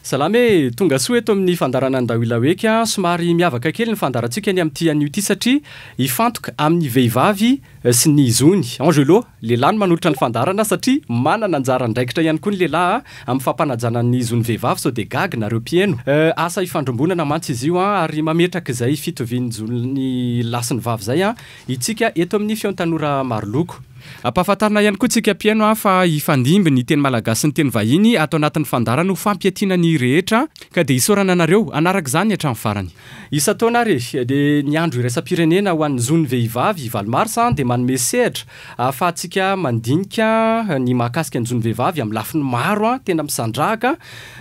Salame tonga soa eto amin'ny fandarana andahila week somary miavaka kely ny fandarantsika ny amin'ity anio ity satria ifantoka amin'ny vehivavy sy ny zony. Angelo, lehilahy no manolotra ny fandarana satria manana anjara andraikitra ihany koa ny lehilahy amin'ny fampanajana ny zony vehivavy sao de gaga nareo mpieno. Asa ifandrombonana mantsy izy io ary mametraka izay fitoviany zony lasy ny vavy zay itsika eto amin'ny fion tanora maro loko. Ampahafantarina ihany koa tsika mpieno fa ifandimby ny teny malagasy sy ny teny vahiny atao anatin'ny fandarana ho fampiatiana ny rehetra ka de isorana anareo anaraka izany hatramin'ny farany. Isa taona re de ny andro iraisam-pirenena ho an'ny zony vehivavy valomarsa de manome sehatra ahafahantsika mandinika ny mahakasika ny zony vehivavy amin'ny lafiny maro tena misandrahaka.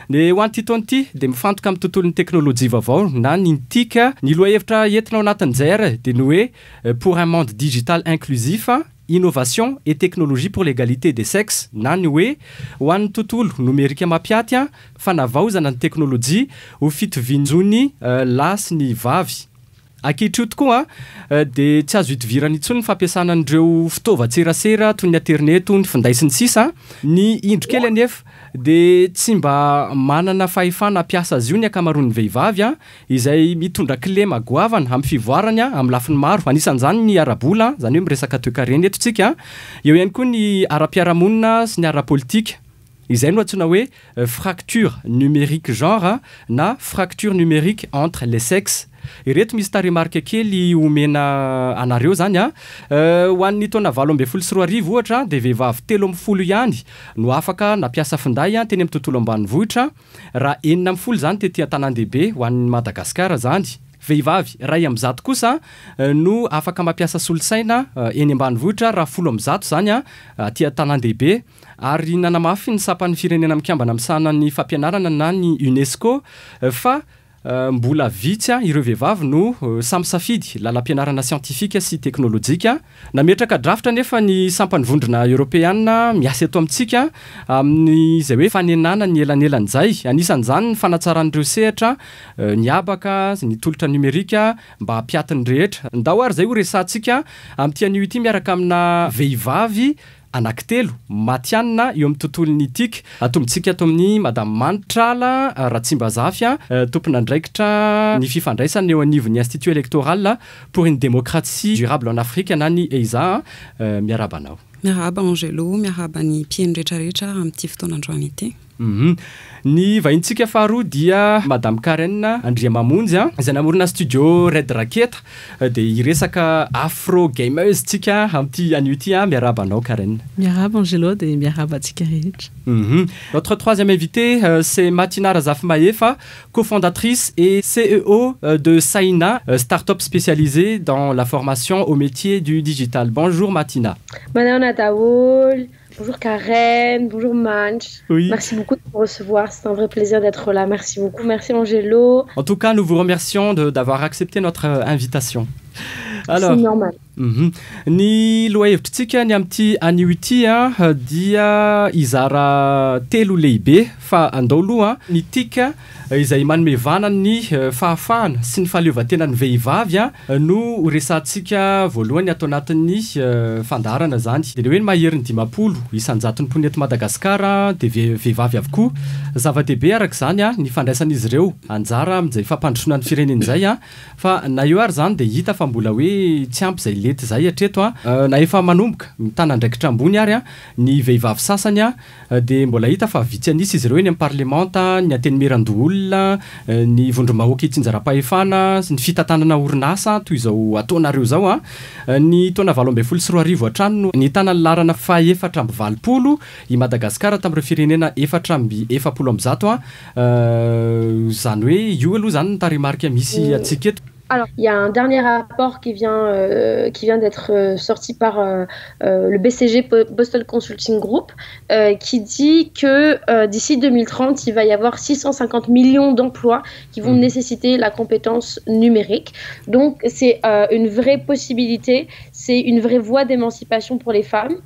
De ho an'ity taona ity de mifantoka amin'ny tontolon'ny teknôlôjia vaovao na ny tika ny lohahevitra entina ao anatin'izay ary de ny hoe pour un monde digital inclusif, innovation et technologie pour l'égalité des sexes na ny hoe ho an'ny tontolo nomerika mapiaty fanavaozana ny teknôlôjia ho fitovianjony lahy sy ny vavy. Ankehitriny tokoa de tsy azo hitovirana intsony ny fampiasana an'ireo fitaovan-tserasera toy ny internet, ny finday sy ny sisa. Ny indro kely anefa de tsy mba manana fahefana ampiasa azy io ny akamaroan'ny vehivavy izay mitondra clé magoavana amin'ny fivoarany amin'ny lafiny maro. Anisan'izany ny arabola, zany hoe miresaka toe-karena eto tsika. Eo ihany koa ny ara-piarahamonina sy ny ara-politika. Izay no antsoina hoe fracture numérique genre na fracture numérique entre les sexes. Ireto misy taremarika kely omena anareo zany ho an'ny taona 2024 ohatra de vehivavy 30 ihany no afaka nampiasa finday teny amin'ny tontolo ambanivohitra raha 40 zany tetỳ an-tanan-dehibe ho an'ny Madagasikara zany. Vehivavy 100 kosa no afaka mampiasa solosaina eny ambanivohitra raha 10 zany aty an-tanan-dehibe. Ary nanamafy ny sapan'ny firenena mikambana misana ny fampianarana na ny UNESCO fa mbola vitsy ireo vehivavy no samy safidy lalam-pianarana siantifika sy teknôlôjika. Nametraka drafitra nefa ny sampany vondrona Europeana miasa eto amintsika amin'ny izay hoe fanenana ny elanelan'izay. Anisan'izany ny fanatsaran'ireo sehatra ny abaka ny tolotra numerika mba hampiatin'ny rehetra. Ndao ary zay ho resantsika amin'ity anio ity miaraka amina vehivavy anankitelo matianina eo amin'ny tontolon'ny tika. Atombontsika ato amin'ny Madame Mantrala Ratsimbazafy tompon'andraikitra ny fifandraisana eo anivon'ny Institut électoral pour une démocratie durable en Afrique na ny EISA. Miaraba anao. Miaraba Angelo, miaraba ny mpieno rehetrarehetra amin'ity fotoanandroany ity. Ny vahintsika faharoa dia Madame Karen Andriamamonjy izay namorona studio Red Racket de iresaka afro gameuse tsika amin'ity anio ity miaraba anao Karen. Miaraba Angelo de miaraba tsika rehetra. Notre troisième invité c'est Matina Razafmaefa, cofondatrice et CEO de Saina, start-up spécialisée dans la formation au métier du digital. Bonjour Matina. Madame Nataoul. Bonjour Karen, bonjour Manch. Oui. Merci beaucoup de me recevoir, c'est un vrai plaisir d'être là. Merci beaucoup, merci Angelo. En tout cas, nous vous remercions d'avoir accepté notre invitation. Alors, c'est normal. Ny lohahevitrintsika ny amin'ity anio ity dia izara telo lehibe fa andao aloha ny tika izay manome vana ny fahafahana sy ny fahaleovantenan'ny vehivavy no resantsika voalohany atao anatin'ny fandarana zany. De hoe ny maherin'ny 50 isanjaton'ny mponety Madagasikara de vehivavy avokoa. Zava-dehibe araka zany ny fandraisan'izy ireo anjara amin'izay fampandrosoana ny firenena izay fa na eo ary zany de hita fa mbola hoe tsy ampy zay lety zay hatreto na efa manomboka mitana andraikitra ambony ary ny vehivavy sasany de mbola hita fa vitsy anisy izy ireo ny amin'ny parlemanta, ny antenimiran-doolona, ny vondromahoaka itsinjara-pahefana, ny fitantanana orinasa toy izao ataonareo zao ny taona 2024 hatrany ny tanany larana faha-efatra amby 20 i Madagasikara tamin'ireo firenena 440 zany hoe io aloha zany ny taremarika misy atsika eto. Alors, il y a un dernier rapport qui vient d'être sorti par le BCG Boston Consulting Group qui dit que d'ici 2030, il va y avoir 650 millions d'emplois qui vont nécessiter la compétence numérique. Donc, c'est une vraie possibilité, c'est une vraie voie d'émancipation pour les femmes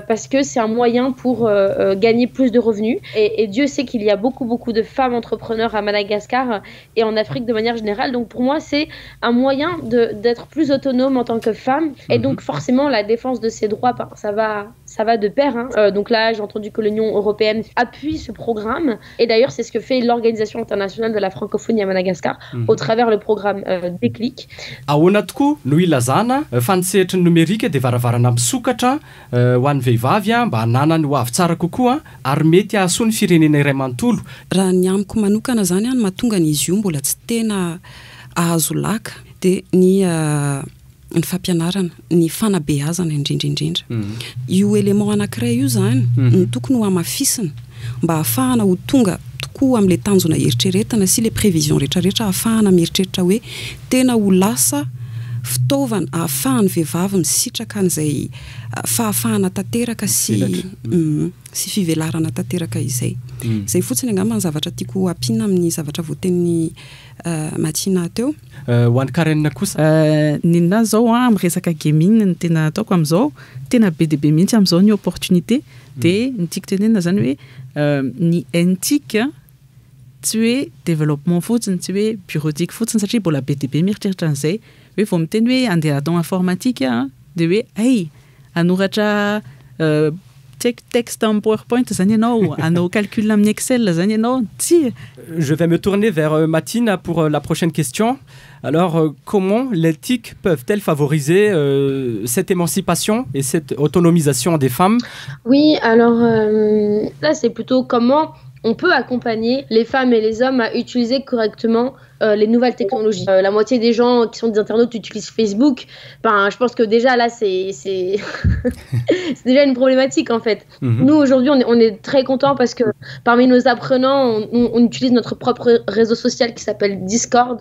parce que c'est un moyen pour gagner plus de revenus. Et Dieu sait qu'il y a beaucoup de femmes entrepreneurs à Madagascar et en Afrique de manière générale. Donc, pour moi, c'est un moyen d'être plus autonome en tant que femme. Et donc forcément, la défense de ses droits, ça va de pair. Donc là, j'ai entendu que l'Union européenne appuie ce programme. Et d'ailleurs, c'est ce que fait l'Organisation internationale de la francophonie à Madagascar au travers le programme Déclic. Ahoana tokoa no ilazana fanisehitry nomerika dia varavarana misokatra ho an'ny vehivavy mba hananany ho avy tsara kokoa ary mety hahasoa ny firenena iray manontolo. Raha ny amiko manokana zany no mahatonga n'izy io mbola tsy tena ahazo laka dia ny fampianarana, ny fanabeazana indrindraindrindra. Io élément anankiray io zany ny tokony ho amafisina mba ahafahana ho tonga tokoa amin'ilay tanjona eritreretana sy le prévision rehetrarehetra, ahafahana mieritreritra hoe tena ho lasa fitaovana ahafahany vehivavy misitraka an'izay fahafahana tanteraka sy fivelarana tanteraka izay. Izay fotsiny angamba ny zavatra tiako ampiana amin'ny zavatra voatenin'ny Matina teo. Ho an'ny Karen kosa nina zao amin'ny resaka gaming ny tena ataoko amin'izao tena be dia be mihitsy amin'izao ny opportunité dia ny tiako tenenina zany hoe ny NTIC tsy hoe développement fotsiny, tsy hoe bureautique fotsiny satria mbola be dia be mieritreritra an'izay hoe vao miteny hoe andeha atao informatika dia hoe ay anoratra texte en PowerPoint zany ianao, anao calcul amin'ny Excel zany ianao, tsy. Je vais me tourner vers Matina pour la prochaine question. Alors, comment les TIC peuvent-elles favoriser cette émancipation et cette autonomisation des femmes? Oui, alors là, c'est plutôt comment on peut accompagner les femmes et les hommes à utiliser correctement les nouvelles technologies. La moitié des gens qui sont des internautes utilisent Facebook. Je pense que déjà là, c'est c'est déjà une problématique en fait. Nous, aujourd'hui, on est très contents parce que parmi nos apprenants, on utilise notre propre réseau social qui s'appelle Discord,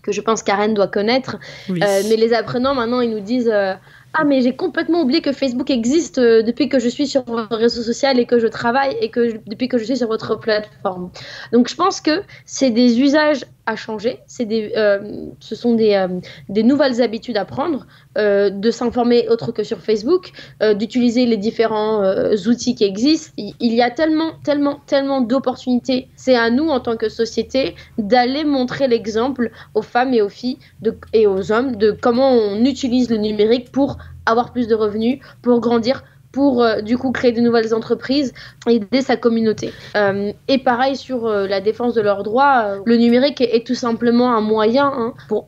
que je pense Karen doit connaître. Oui. Mais les apprenants, maintenant, ils nous disent ah, mais j'ai complètement oublié que Facebook existe depuis que je suis sur votre réseau social et que je travaille et depuis que je suis sur votre plateforme. Donc, je pense que c'est des usages à changer. Ce sont des nouvelles habitudes à prendre, de s'informer autre que sur Facebook, d'utiliser les différents outils qui existent. Il y a tellement d'opportunités. C'est à nous, en tant que société, d'aller montrer l'exemple aux femmes et aux filles et aux hommes de comment on utilise le numérique pour avoir plus de revenus, pour grandir, pour du coup créer de nouvelles entreprises et aider sa communauté. Et pareil sur la défense de leurs droits, le numérique est tout simplement un moyen pour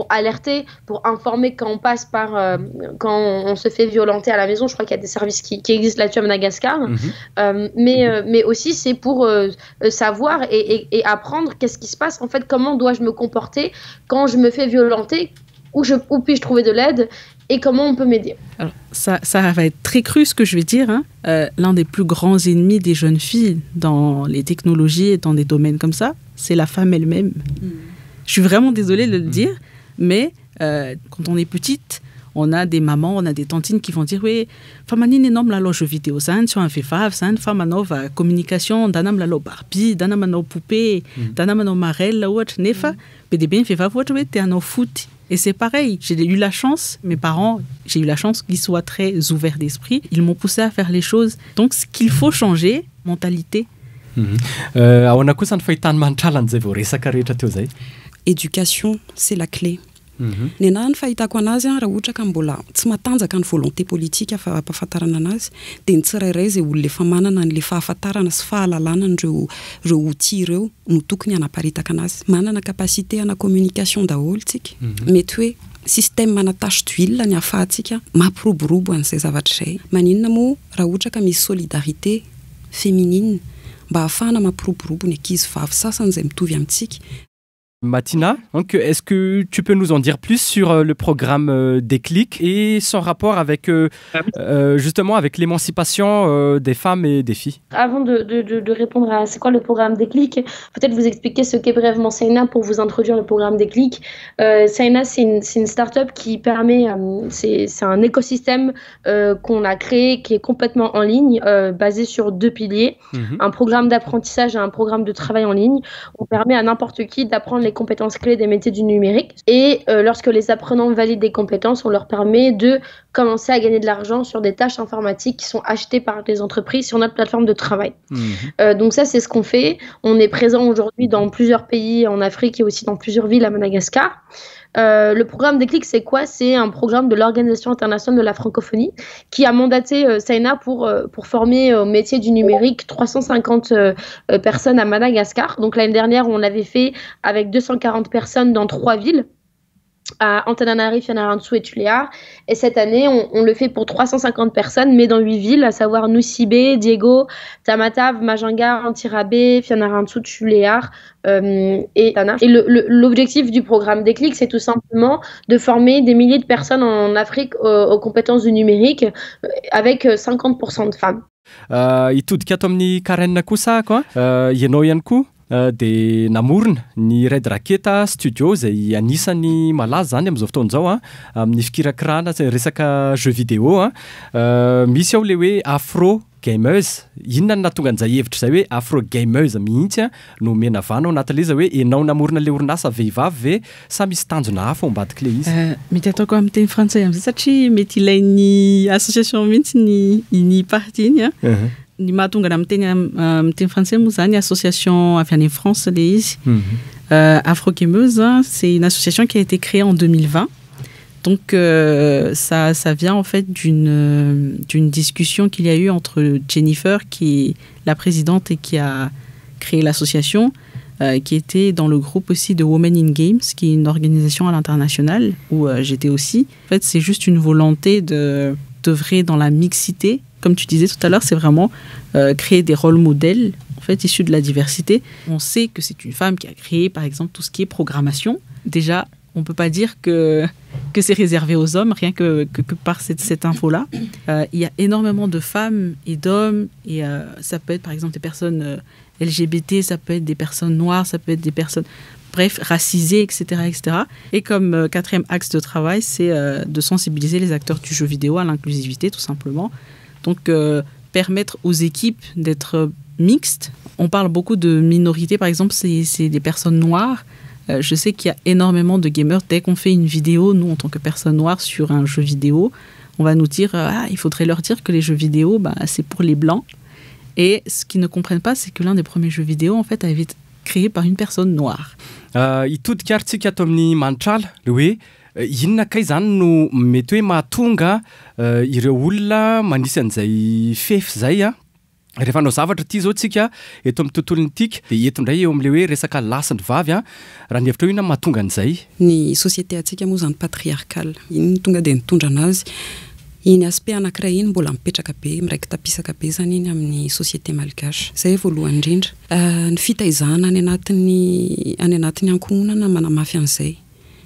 alerter, pour informer quand on passe par, quand on se fait violenter à la maison. Je crois qu'il y a des services qui existent là-dessus à Madagascar. Mais aussi c'est pour savoir et apprendre qu'est-ce qui se passe, en fait, comment dois-je me comporter quand je me fais violenter, où puis-je trouver de l'aide et comment on peut m'aider. Alors, ça va être très cru ce que je vais dire. L'un des plus grands ennemis des jeunes filles dans les technologies et dans des domaines comme ça, c'est la femme elle-même. Je suis vraiment désolée de le dire, mais quand on est petite, on a des mamans, on a des tantines qui vont dire oui, famani énorme la jeu vidéo, ça sur un fait fave, ça femme nova communication, danam la Barbie, danam poupée, danam marelle la autre nefa, mais des bien fait fave autre t'es un foot. Et c'est pareil, j'ai eu la chance, mes parents, j'ai eu la chance qu'ils soient très ouverts d'esprit. Ils m'ont poussé à faire les choses. Donc, ce qu'il faut changer, mentalité. Éducation, c'est la clé. Ny anahy ny fahitako anazy raha ohatra ka mbola tsy matanjaka ny volonté politique ampahafantarana anazy dia ny tsirairay izay olona efa manana an'ilay fahafantarana sy fahalalana ireo outils ireo no tokony hanaparitaka anazy. Manana capacité ana communication daholo tsika. Mety hoe système manatache d'huile ny ahafahantsika mampiroborobo an'izay zavatra izay. Maninona moa raha ohatra ka misy solidarité féminine mba ahafahana mampiroborobo ny ankizy vavy sasany izay mitovy amintsika. Matina, donc, est-ce que tu peux nous en dire plus sur le programme Déclic et son rapport avec justement avec l'émancipation des femmes et des filles? Avant de répondre à c'est quoi le programme Déclic, peut-être vous expliquer ce qu'est brièvement Saina pour vous introduire le programme Déclic. Saina, c'est une start-up qui permet, c'est un écosystème qu'on a créé qui est complètement en ligne, basé sur 2 piliers, un programme d'apprentissage et un programme de travail en ligne. On permet à n'importe qui d'apprendre les compétences clés des métiers du numérique et lorsque les apprenants valident des compétences, on leur permet de commencer à gagner de l'argent sur des tâches informatiques qui sont achetées par les entreprises sur notre plateforme de travail. Donc ça, c'est ce qu'on fait. On est présent aujourd'hui dans plusieurs pays en Afrique et aussi dans plusieurs villes à Madagascar. Le programme Déclic, c'est quoi? C'est un programme de l'Organisation internationale de la francophonie qui a mandaté Saina pour former au métier du numérique 350 personnes à Madagascar. Donc l'année dernière, on l'avait fait avec 240 personnes dans 3 villes, à Antananarivo, Fianarantsoa et Tuléar. Et cette année, on le fait pour 350 personnes, mais dans 8 villes, à savoir Nusibe, Diego, Tamatave, Majanga, Antirabé, Fianarantsoa, Tuléar et Tana. Et l'objectif du programme Déclic, c'est tout simplement de former des milliers de personnes en Afrique aux compétences du numérique avec 50% de femmes. Hitodika ato amin'ny Karen kosa ako ianao ihany koa de namorona ny Red Raketa studio zay anisany malaza zany amin'izao fotoana zao amin'ny fikirakirana resaka jeux vidéo misy ao le hoe Afro Gameuse. Inona no nahatonga an'izay hevitra zay hoe Afro Gameuse mihitsy no mena vana ao anatin'ilay izy hoe enao namorona le orinasa vehivavy ve sa misy tanjona hafa ao ambadika le izy? Mety ataoko amin'ny teny frantsay amin'izay satria mety ilain'ny association mihitsy ny parti iny ny mahatonga amin'ny teny français moa zany association avy any France le izy. Afro Gameuse, c'est une association qui a été créée en 2020. Donc ça vient en fait d'une discussion qu'il y a eu entre Jennifer, qui est la présidente et qui a créé l'association, qui était dans le groupe aussi de Women in Games, qui est une organisation à l'international où j'étais aussi. En fait, c'est juste une volonté d'œuvrer dans la mixité. Comme tu disais tout à l'heure, c'est vraiment créer des rôles modèles en fait, issus de la diversité. On sait que c'est une femme qui a créé, par exemple, tout ce qui est programmation. Déjà, on ne peut pas dire que c'est réservé aux hommes, rien que par cette info-là. Il y a énormément de femmes et d'hommes, et ça peut être par exemple des personnes LGBT, ça peut être des personnes noires, ça peut être des personnes, bref, racisées, etc. etc. Et comme quatrième axe de travail, c'est de sensibiliser les acteurs du jeu vidéo à l'inclusivité, tout simplement. Donc, permettre aux équipes d'être mixtes. On parle beaucoup de minorités, par exemple, c'est des personnes noires. Je sais qu'il y a énormément de gamers. Dès qu'on fait une vidéo, nous, en tant que personnes noires, sur un jeu vidéo, on va nous dire il faudrait leur dire que les jeux vidéo, c'est pour les blancs. Et ce qu'ils ne comprennent pas, c'est que l'un des premiers jeux vidéo, en fait, a été créé par une personne noire. Hitodika ary tsika ato amin'ny Mantrala hoe inona kay zany no mety hoe mahatonga ireo olona manisy an'izay fefy zay rehefa anao zavatra ty zao tsika eto amin'ny tontolony tika dia eto indray eo amin'ilay hoe resaka lasiny vavy raha ny hevitra hoe inona mahatonga an'izay? Ny société atsika moa zany patriarcal, iny no tonga dia nitondra anazy. Iny aspect anankiray iny mbola mipetraka be, miraiky tapisaka be zany iny amin'ny société malgache. Zay voalohany indrindra. Ny fitaizana any anatin'ny ankohonana manamafy an'izay.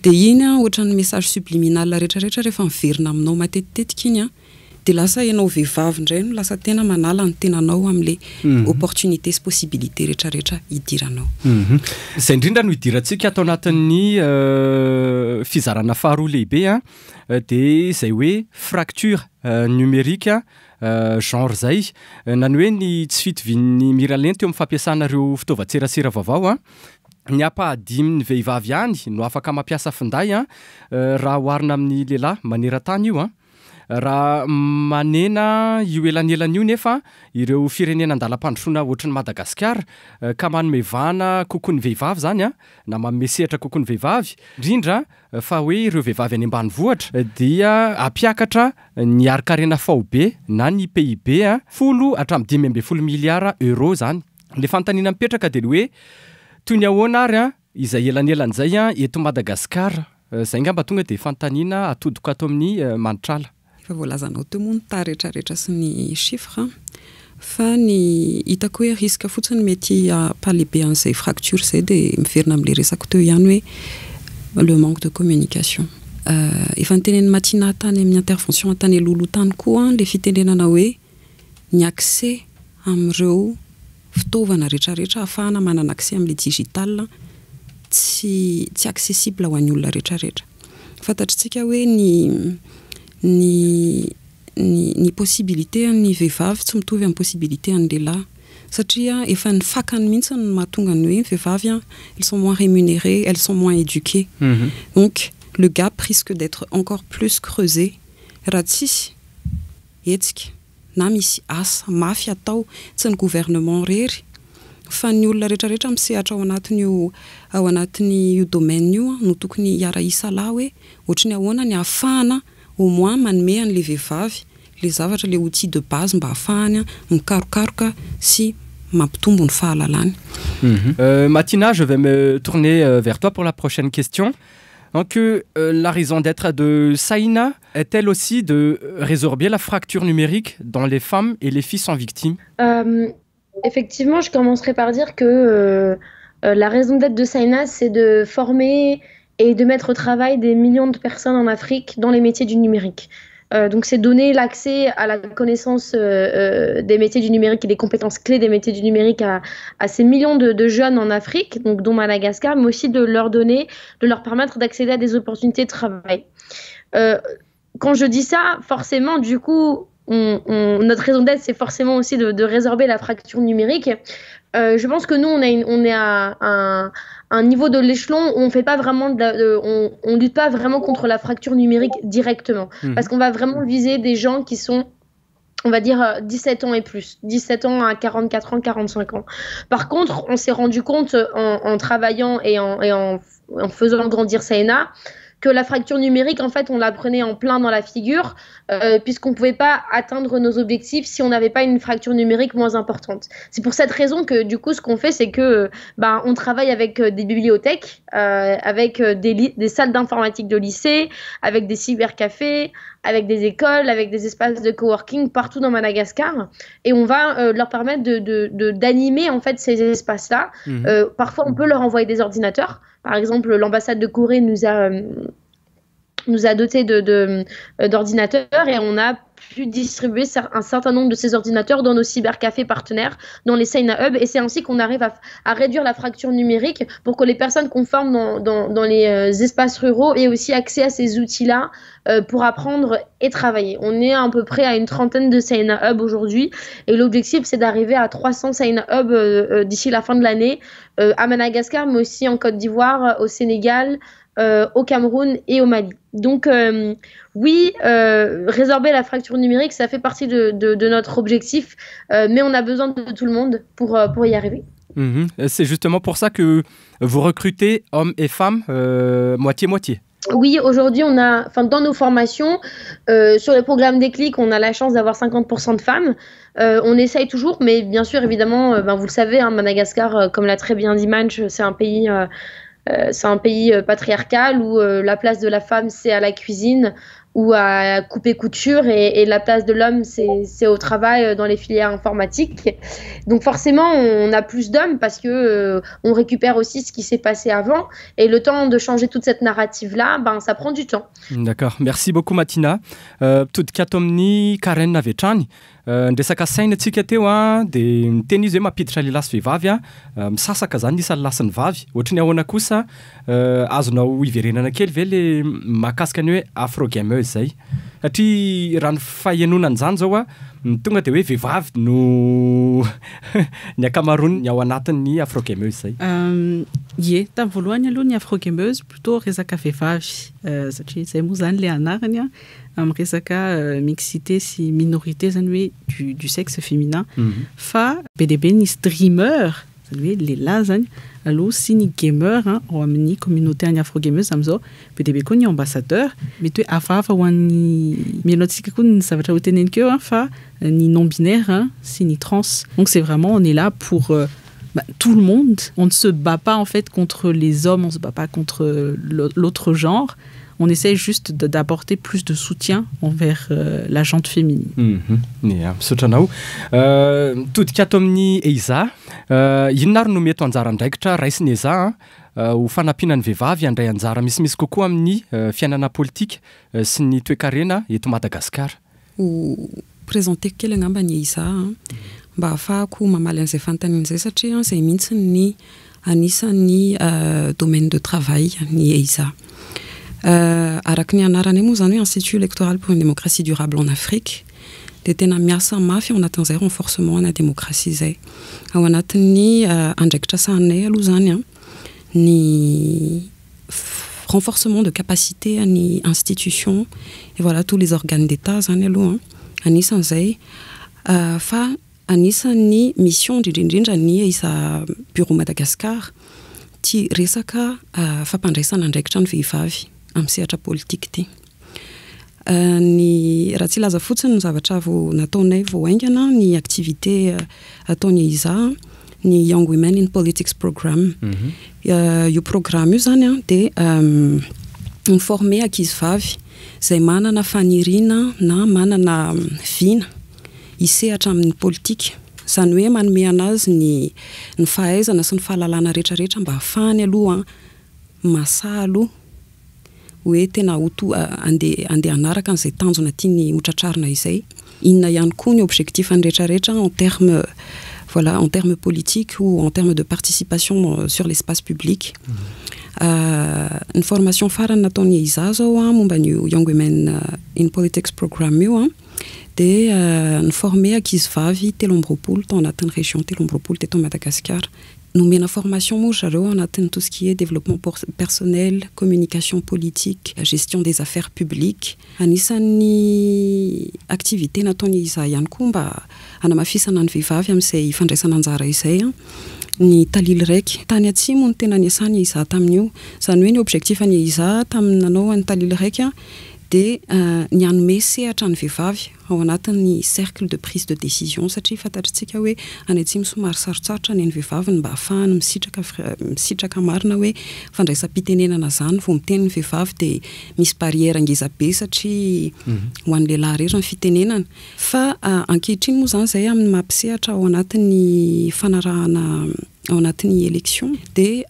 Dia iny ohatran'ny message subliminal rehetrarehetra rehefa miverina aminao matetitetika iny dia lasa ianao vehivavy indray no lasa tena manala ny tenanao amin'ilay opportunité sy possibilité rehetrarehetra hidiranao. Izay indrindra no hidirantsika atao anatin'ny fizarana faharoa lehibe dia izay hoe fracture numérique genre zay nany hoe ny tsy fitovian'ny miralenta eo amin'ny fampiasana ireo fitaovan-tserasera vaovao ny ampahadimin'ny vehivavy ihany no afaka mampiasa finday raha oharina amin'ny lehilahy maneran-tany io raha manena io elanelana io nefa ireo firenena andalam-pandrosoana ohatran'ny Madagasikara ka manome vana kokoa ny vehivavy zany na manome sehatra kokoa ny vehivavy indrindra fa hoe ireo vehivavy any ambanivohitra dia ampiakatra ny arikarena faobe na ny PIB 10-12 miliara euro zany. Le fanontaniana mipetraka dia hoe toy ny ahoana ary izay elanelan'izay eto Madagasikara zay ngamba tonga dia fanontaniana atodika ato amin'ny Mantrala. Efa voalazanao teo moa ny tara rehetrarehetra sy ny chiffre fa ny hitako hoe risque fotsiny mety hampalehibe an'izay fracture zay dia miverina amin'ilay resako teo ihany hoe le manque de communication. Efa nitenen'ny Matina tany amin'ny intervention tany Lolo tany koa le fitenenana hoe ny accès amin'ireo fitaovana rehetrarehetra ahafahana manana accès amin'ilay digital tsy accessible ho an'ny olona rehetrarehetra. Fantatritsika hoe ny possibilité ny vehivavy tsy mitovy amin'ny possibilité ny lehilahy satria efa ny fakany mihitsy ny mahatonga ny hoe vehivavy elles sont moins rémunérées, elles sont moins éduquées. Donc le gap risque d'être encore plus creusé raha tsisy hetsika na misy asa mafy atao tsy ny gouvernement rery fa ny olona rehetrarehetra misehatra ao anatin'io domaine io no tokony hiara-isa lahy hoe ohatrany ahoana ny ahafahana au moins manome an'le vehivavy le zavatra le outil de base mba ahafahany mikarokaroka sy mampitombo ny fahalalany. Matina, je vais me tourner vers toi pour la prochaine question. Donc, la raison d'être de Saïna est-elle aussi de résorber la fracture numérique dont les femmes et les filles sont victimes? Effectivement, je commencerai par dire que la raison d'être de Saïna, c'est de former et de mettre au travail des millions de personnes en Afrique dans les métiers du numérique. Donc, c'est donner l'accès à la connaissance des métiers du numérique et des compétences clés des métiers du numérique à ces millions de jeunes en Afrique, donc dont Madagascar, mais aussi de leur permettre d'accéder à des opportunités de travail. Quand je dis ça, forcément, du coup, notre raison d'être, c'est forcément aussi de résorber la fracture numérique. Je pense que nous, on est à un niveau de l'échelon où on fait pas vraiment on lutte pas vraiment contre la fracture numérique directement, parce qu'on va vraiment viser des gens qui sont, on va dire, 17 ans et plus, 17 ans à 44 ans, 45 ans. Par contre, on s'est rendu compte en travaillant et en faisant grandir Saïna que la fracture numérique, en fait, on la prenait en plein dans la figure, puisqu'on ne pouvait pas atteindre nos objectifs si on n'avait pas une fracture numérique moins importante. C'est pour cette raison que, du coup, ce qu'on fait, c'est que on travaille avec des bibliothèques, avec des salles d'informatique de lycée, avec des cybercafés, avec des écoles, avec des espaces de coworking partout dans Madagascar, et on va leur permettre d'animer en fait ces espaces-là. Parfois, on peut leur envoyer des ordinateurs. Par exemple, l'ambassade de Corée nous a doté d'ordinateurs, et on a pu distribuer un certain nombre de ces ordinateurs dans nos cybercafés partenaires, dans les Saïna Hub, et c'est ainsi qu'on arrive à réduire la fracture numérique pour que les personnes qu'on forme dans les espaces ruraux aient aussi accès à ces outils-là pour apprendre et travailler. On est à peu près à une trentaine de Saïna Hub aujourd'hui, et l'objectif, c'est d'arriver à 300 Saïna Hub d'ici la fin de l'année, à Madagascar, mais aussi en Côte d'Ivoire, au Sénégal, au Cameroun et au Mali. Donc oui, résorber la fracture numérique, ça fait partie de notre objectif, mais on a besoin de tout le monde pour y arriver. C'est justement pour ça que vous recrutez hommes et femmes moitié-moitié. Oui, aujourd'hui, dans nos formations, sur le programme Déclic, on a la chance d'avoir 50% de femmes. On essaye toujours, mais bien sûr, évidemment, vous le savez, Madagascar, comme l'a très bien dit Manch, c'est un pays patriarcal où la place de la femme, c'est à la cuisine ou à couper couture, et la place de l'homme, c'est au travail dans les filières informatiques. Donc forcément, on a plus d'hommes parce que on récupère aussi ce qui s'est passé avant, et le temps de changer toute cette narrative-là, ça prend du temps. D'accord, merci beaucoup Matina. Mitodika ato amin'ny Karen avy hatrany. Ndresaka saina antsika teo dia miteny izy hoe mampiditra lehilahy sy vehivavy misasaka zany isan'ny lahy sy ny vavy. Ohatrany ahoana kosa azonao iverenana kely ve le mahakasika ny hoe afro-gameuse zay? Satria raha ny fahenonany zany zao tonga dia hoe vehivavy no ny akamaroany ao anatin'ny afro-gameuse zay. Ie, tamin'ny voalohany aloha ny afro-gameuse plutôt resaka vehivavy, satria zay moa zany le anarany amin'ny resaka mixité sy minorité zany hoe du sexe féminin. Fa be dia be ny streamer zany hoe lehilahy zany aloha sy ny gamer ao amin'ny communauté any afro-gameuse amin'izao, be dia be koa ny ambassadeur, mety hoe hafahafa ho an'ny miainao antsika koa ny zavatra ho teneniko eo fa ny non-binaire sy ny trans. Donc c'est vraiment, on est là pour tout le monde. On ne se bat pas en fait contre les hommes, on ne se bat pas contre l'autre genre. On essaie juste d'apporter plus de soutien envers la gente féminine. Misotranao. Mitodika ato amin'ny Eiza, inona ary no mety anjara ndraikitra raisiny Eiza ho fanampiana ny vehivavy handray anjara misimisy kokoa amin'ny fiainana politika sy ny toe-karena eto Madagasikara? Ho présenter kely angamba ny Eiza mba ahafahako mamaly an'izay fanontaniana izay, satria izay mihitsy ny anisan'ny domaine de travail ny Eiza. Araka ny anarany moa zany hoe Institut électoral pour une démocratie durable en Afrique, dia tena miasa mafy ao anatin'izay renforcement ana démocratie zay. Ao anatin'ny andraikitra sahanay aloha zany ny renforcement de capacité any institutions et voilà tous les organes d'État zany aloha anisan'izay. Fa anisan'ny mission indrindrindrindra ny isa bureau Madagascar ty resaka fampandraisana andraikitra ny vehivavy amin'ny sehatra politika ty. Ny raha tsy laza fotsiny ny zavatra nataonay vao aingana ny activité ataony iza ny Young Women in Politics Program. Io programme io zany dia informer ankizivavy izay manana faniriana na manana vina hisehatra amin'ny politika. Izany hoe manome anazy ny fahaizana sy ny fahalalana rehetrarehetra mba hafahany aloha masaha aloha hoe tena andeha anaraka an'izay tanjona tiany hotratrarina izay. Inona ihany koa ny objectif ny rehetrarehetra en termes politiques ou en termes de participation sur l'espace public. Une formation farany nataony iza zao momba ny Young Women in Politics Program io dia niformer ankizivavy 13 tao anatin'ny région 13 teto Madagascar. Nomena formation moa zareo anatin'ny tout ce qui est développement personnel, communication politique, gestion des affaires publiques. Anisan'ny activité nataony iza ihany koa mba hanamafisana ny vehivavy amin'izay fandraisana anjara izay ny talily raiky tany atsimo ny tena niasany iza tamin'io. Izany hoe ny objectif any iza tamin'ny nanao ny talily raiky dia ny hanome sehatra ny vehivavy ao anatin'ny cercle de prise de décision satria fantatritsika hoe any atsimo somary sarotsarotra ny vehivavy mba hafahany misitraka marina hoe fandraisam-pitenenana zany vao miteny ny vehivavy dia misy barrière ngeza be satria ho an'ny lehilahy rehetra ny fitenenana. Fa ankehitriny moa zany izay amin'ny mampisehatra ao anatin'ny fanarahana ao anatin'ny élection dia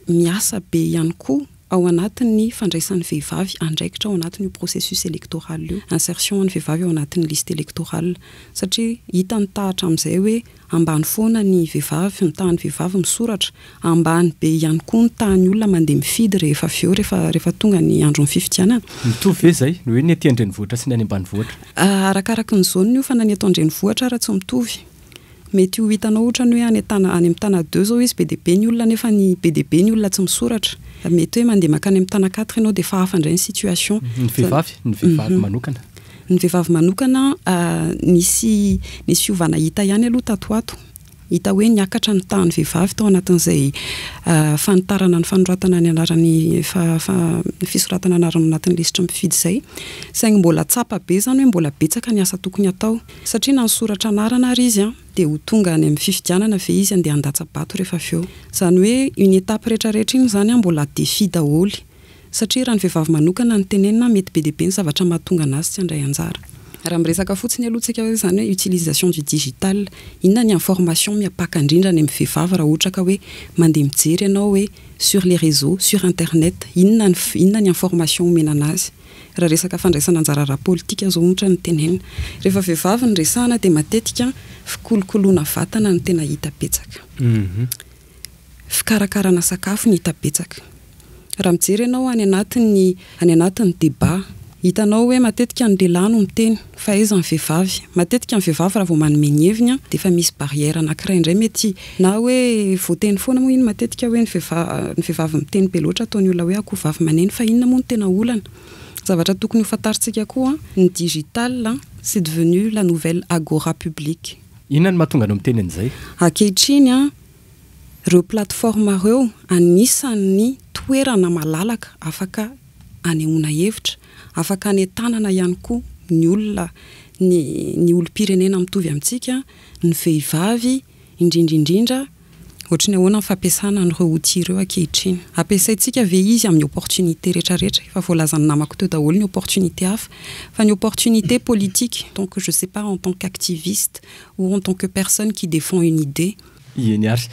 miasa be ihany koa ao anatin'ny fandraisan'ny vehivavy andraikitra ao anatin'io processus électoral io, insertion ny vehivavy ao anatin'ny liste électorale satria hita ny tahatra amin'izay hoe ambany foana ny vehivavy, ny tahan'ny vehivavy misoratra, ambany be ihany koa ny tahan'ny olona mandeha mifidy rehefa avy eo rehefa tonga ny andron'ny fifidianana. Mitovy ve zay ny hoe ny aty andrenivohitra sy ny any ambanivohitra? Arakaraky ny zone io fa na ny ato andrenivohitra raha tsy mitovy. Mety ho hitanao ohatra ny hoe any amin'ny tana 2 zao izy be ny olona nefa ny be ny olona tsy misoratra. Mety hoe mandeha makany amin'ny tana 4 ianao dia fa hafa indray ny situation. Ny vehivavy manokana. Ny vehivavy manokana nisy fiovana hita ihany aloha tatoato. Hita hoe niakatra ny tahan'ny vehivavy tao anatin'izay fanitarana ny fanoratana ny anaran'ny fisoratana anarana anatin'ny lisitra mifidy izay. Saingy mbola tsapa be zany hoe mbola betsaka ny asa tokony atao. Satria na nisoratra anarana ary izy dia ho tonga any amin'ny fifidianana ve izy andeha handatsa-bato rehefa avy eo. Izany hoe une étape rehetrarehetra iny zany mbola défi daholo. Satria raha ny vehivavy manokana ny tenenina mety be dia be ny zavatra mahatonga anazy tsy handray anjara. Raha miresaka fotsiny alohantsika hoe zany hoe utilisation du digital, inona ny information miapaka indrindra ny amin'ny vehivavy raha ohatra ka hoe mandeha mijery ianao hoe sur les réseaux, sur internet, inona ny information omena anazy. Raha resaka fandraisana anjara raha politika zao ohatra ny tenenina. Rehefa vehivavy ny resahana dia matetika fikolokoloana vatana ny tena hita betsaka. Fikarakarana sakafo ny hita betsaka. Raha mijery ianao any anatin'ny débat, hitanao hoe matetika ny lehilahy no miteny fa aiza ny vehivavy. Matetika ny vehivavy raha vao manome ny heviny dia fa misy barrière anankiray indray mety na hoe voateny foana moa iny matetika hoe ny vehivavy miteny be loatra ataony olona hoe akoho vavy maneny fa inona moa ny tena olana. Zavatra tokony ho fantaritsika koa ny digital c'est devenu la nouvelle agora publique. Inona ny mahatonga anao miteny an'izay? Ankehitriny ireo plateforme ireo anisan'ny toerana malalaka afaka anehoana hevitra, afaka hanetanana ihany koa ny olona ny olom-pirenena mitovy amintsika, ny vehivavy indrindrindrindra ohatry ny ahoana ny fampiasana an'ireo outils ireo ankehitriny. Ampiasaintsika ve izy amin'ny opportunité rehetrarehetra, efa voalazany namako teo daholo ny opportunité hafa, fa ny opportunité politique, donc je sais pas en tant qu'activiste ou en tant que personne qui défend une idée. Ieny ary.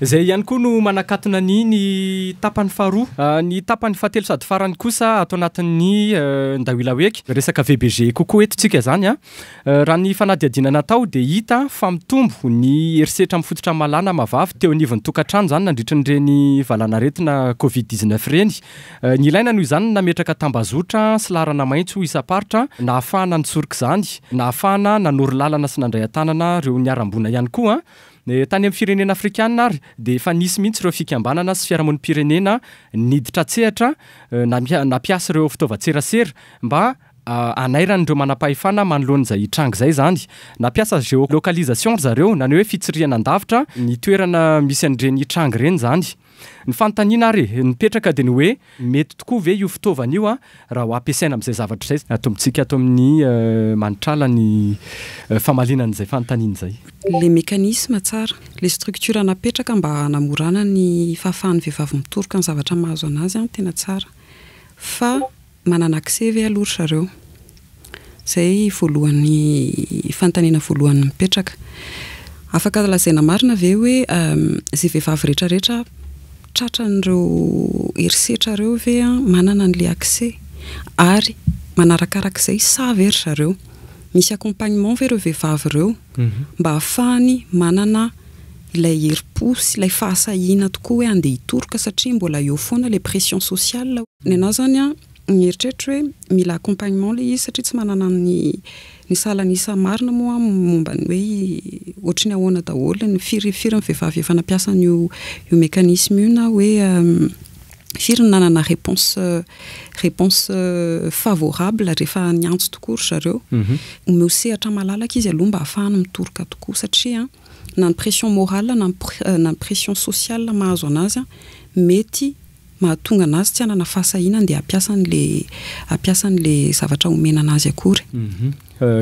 Zay ihany koa no manakatona ny tapany faharoa. Ny tapany fahatelo sady farany kosa ato anatin'ny Ndawilaweky. Resaka VBG kokoa eto tsika zany. Raha ny fanadihadiana natao dia hita fa mitombo ny herisetra mifototra malana mavavy teo anivon'ny tokantrano zany nandritran'ireny valanaretina Covid-19 reny. Ny ilaina noho izany nametraka tambazotra sy larana maitso isa-paritra na ahafahana nitsorika zany, na ahafahana nanoro lalana sy nandray an-tanana ireo niarambona ihany koa. Tany amin'ny firenena afrikanina ary dia efa nisy mihitsy ireo fikambanana sy fiarahamonimpirenena niditra tsehatra nampiasa ireo fitaovan-tserasera mba anairan'ireo manam-pahefana manoloan'izay trango zay zany nampiasa géolocalisation zareo na ny hoe fitsiriana-davitra ny toerana misy an'ireny trango reny zany ny fanontaniana ary nipetraka dia ny hoe mety tokoa ve io fitaovana io raha ho ampiasaina amin'izay zavatra izay atombontsika ato amin'ny manitrala ny famalinan'izay fanontaniana izay. Le mécanisme tsara, le structure napetraka mba hanamorana ny fahafahan'ny vehivavy mitoroka ny zavatra mahazo anazy tena tsara. Fa manana accès ve aloha zareo? Zay voalohany fanontaniana voalohany mipetraka. Afaka lazaina marina ve hoe izay vehivavy rehetrarehetra tratran'ireo herisetra ireo ve manana an'le accès ary manarakarak'izay sa very zareo? Misy accompagnement ve ireo vehivavy ireo mba ahafahany manana ilay herim-po sy ilay fahasahiana tokoa hoe andeha hitoroka satria mbola eo foana le pression sociale. Ny anazy zany mieritreritra hoe mila accompagnement le izy satria tsy manana ny salanisa marina moa momba ny hoe ohatry ny ahoana daholo ny firy ny vehivavy efa nampiasa io mécanisme io na hoe firy ny nanana réponse favorable rehefa niantso tokoa ry zareo. Omeo sehatra malalaka izy aloha mba ahafahana mitoroka tokoa satria na ny pression morale na ny pression sociale mahazo anazy mety mahatonga anazy tsy hanana fahasahiana dia ampiasa an'le zavatra omena anazy akory.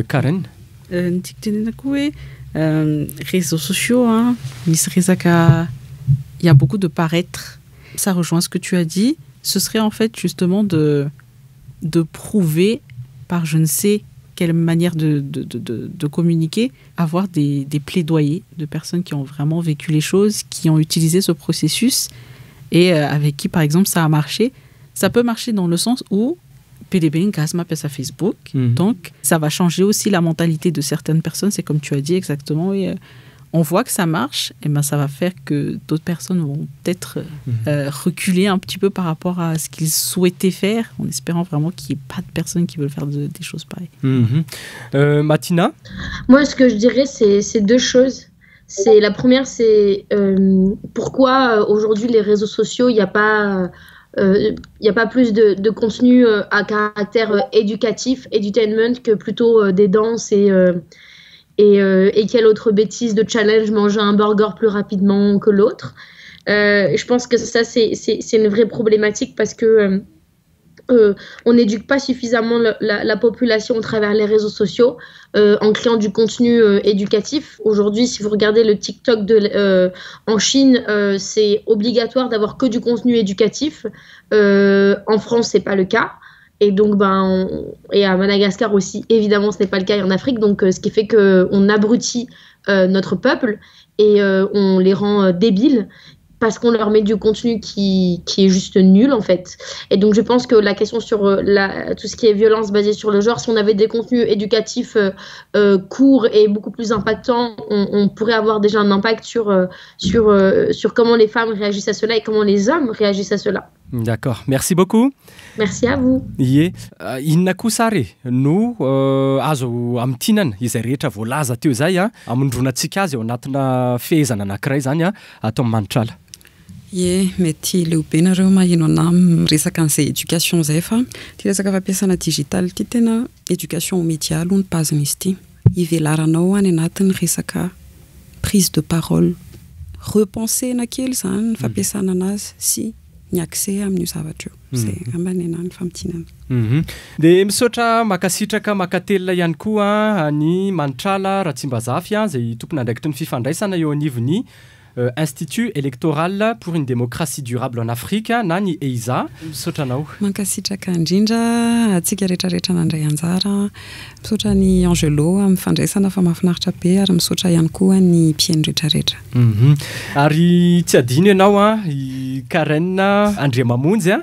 Karen ny tiako tenena koa hoe réseaux sociaux misy resaka il y a beaucoup de paraître. Ça rejoint ce que tu as dit. Ce serait en fait justement de prouver par je ne sais quelle manière de communiquer, avoir des plaidoyers de personnes qui ont vraiment vécu les choses, qui ont utilisé ce processus et avec qui par exemple ça a marché. Ça peut marcher dans le sens où PDB Ngasma passe à Facebook, donc ça va changer aussi la mentalité de certaines personnes. C'est comme tu as dit exactement, et on voit que ça marche, et ben ça va faire que d'autres personnes vont peut-être reculer un petit peu par rapport à ce qu'ils souhaitaient faire, en espérant vraiment qu'il n'y ait pas de personnes qui veulent faire des choses pareilles. Matina? Moi, ce que je dirais, c'est deux choses. La première, c'est pourquoi aujourd'hui les réseaux sociaux, il n'y a pas plus de contenu à caractère éducatif, edutainment, que plutôt des danses et quelle autre bêtise de challenge, manger un burger plus rapidement que l'autre. Je pense que ça, c'est une vraie problématique parce que on n'éduque pas suffisamment la population au travers les réseaux sociaux en créant du contenu éducatif. Aujourd'hui, si vous regardez le TikTok en Chine, c'est obligatoire d'avoir que du contenu éducatif. En France, c'est pas le cas. Et donc, et à Madagascar aussi, évidemment, ce n'est pas le cas, et en Afrique. Donc, ce qui fait qu'on abrutit notre peuple et on les rend débiles parce qu'on leur met du contenu qui est juste nul, en fait. Et donc, je pense que la question sur tout ce qui est violence basée sur le genre, si on avait des contenus éducatifs courts et beaucoup plus impactants, on pourrait avoir déjà un impact sur comment les femmes réagissent à cela et comment les hommes réagissent à cela. D'accord, merci beaucoup. Merci à vous. Ie, inona kosa ary no azo amin'tinana izay rehetra voalaza teo zay amindronantsika azy ao anatina fehezana anankiray zany atao amin'ny manitrala. Ie, mety lehibe nareo maheno anahy miresaka an'izay éducation zay fa ty resaka fampiasana digital ty tena éducation au média aloha ny baziny izy ty. Ivelaranao any anatin'ny resaka prise de parole, repensena kely zany ny fampiasana anazy sy ny accès amin'io zavatra io. Zay ambanena ny fampitinana. Dia misaotra makasitraka makatelina ihany koa ny manitrala Ratsimbazafy zay tompona andraikitry ny fifandraisana eo anivony Institut électoral pour une démocratie durable en Afrique na ny EISA. Misaotra anao. Mankasitraka indrindra atsika rehetrarehetra nandray anjara. Misaotra ny Angelo amin'ny fandraisana fa mahafinaritra be ary misaotra ihany koa ny mpiaino rehetrarehetra. Ary tsy adino ianao i Karen Andriamamonjy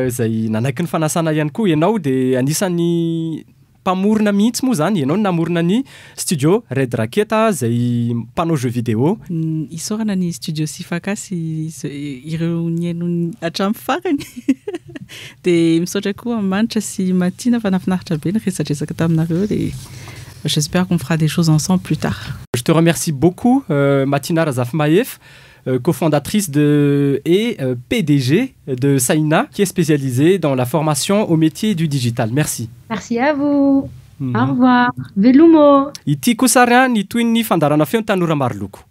zay nanaiky ny fanasana ihany koa ianao dia anisan'ny mpamorona mihitsy moa zany ianao namorona ny studio Red Raketa zay mpanao jeux vidéo. Isorana ny studio Sifaka sy ireo niaino hatramin'ny farany. Dia misaotra koa Manitra sy Matina fa nafinaritra be ny resadresaka taminareo dia j'espère qu'on fera des choses ensemble plus tard. Je te remercie beaucoup Matina Razafy Mahefy cofondatrice et PDG de Saina, qui est spécialisée dans la formation au métier du digital. Merci. Merci à vous. Au revoir. Velumo. Ity kosa riany toy ny fandarana feo ny tanora maro loko.